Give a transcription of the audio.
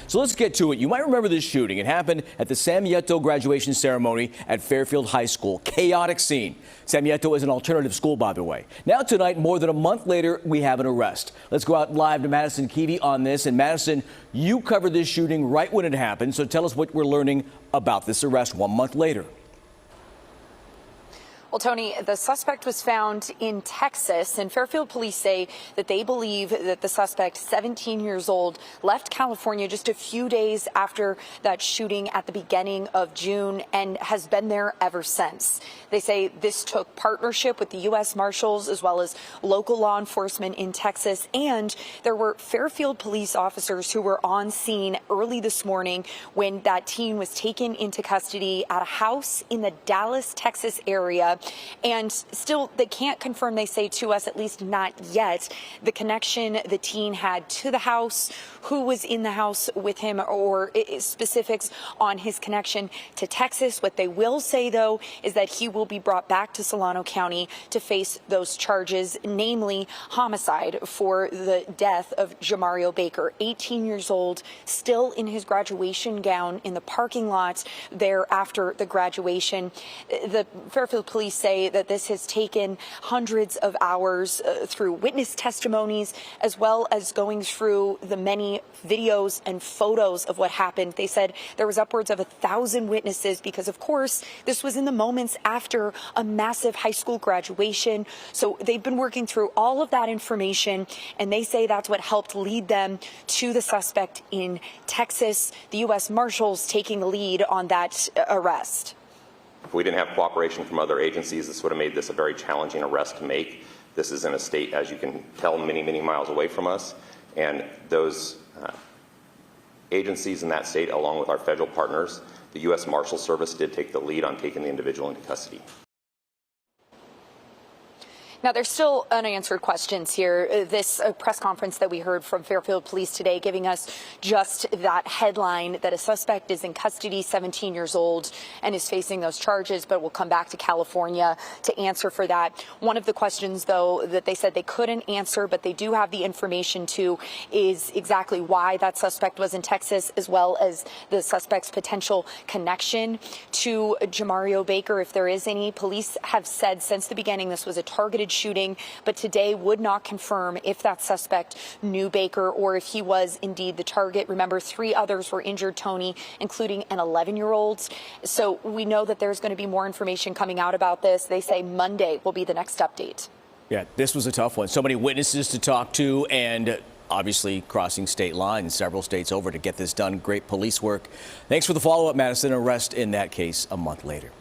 So let's get to it. You might remember this shooting. It happened at the Sem Yeto graduation ceremony at Fairfield High School. Chaotic scene. Sem Yeto is an alternative school, by the way. Now tonight, more than a month later, we have an arrest. Let's go out live to Madison Keevy on this. And Madison, you covered this shooting right when it happened. So tell us what we're learning about this arrest 1 month later. Well, Tony, the suspect was found in Texas, and Fairfield police say that they believe that the suspect, 17 years old, left California just a few days after that shooting at the beginning of June and has been there ever since. They say this took partnership with the U.S. Marshals as well as local law enforcement in Texas, and there were Fairfield police officers who were on scene early this morning when that teen was taken into custody at a house in the Dallas, Texas area. And still, they can't confirm, they say to us, at least not yet, the connection the teen had to the house, who was in the house with him, or specifics on his connection to Texas. What they will say, though, is that he will be brought back to Solano County to face those charges, namely homicide for the death of Jamario Baker, 18 years old, still in his graduation gown in the parking lot there after the graduation. The Fairfield police say that this has taken hundreds of hours through witness testimonies, as well as going through the many videos and photos of what happened. They said there was upwards of 1,000 witnesses because, of course, this was in the moments after a massive high school graduation. So they've been working through all of that information, and they say that's what helped lead them to the suspect in Texas. The U.S. Marshals taking the lead on that arrest. If we didn't have cooperation from other agencies, this would have made this a very challenging arrest to make. This is in a state, as you can tell, many, many miles away from us. And those agencies in that state, along with our federal partners, the U.S. Marshal Service did take the lead on taking the individual into custody. Now, there's still unanswered questions here. This press conference that we heard from Fairfield Police today giving us just that headline that a suspect is in custody, 17 years old, and is facing those charges, but will come back to California to answer for that. One of the questions, though, that they said they couldn't answer, but they do have the information to, is exactly why that suspect was in Texas, as well as the suspect's potential connection to Jamario Baker, if there is any. Police have said since the beginning this was a targeted shooting, but today would not confirm if that suspect knew Baker or if he was indeed the target. Remember, 3 others were injured, Tony, including an 11-year-old. So we know that there's going to be more information coming out about this. They say Monday will be the next update. Yeah, this was a tough one. So many witnesses to talk to, and obviously crossing state lines, several states over to get this done. Great police work. Thanks for the follow-up, Madison. Arrest in that case a month later.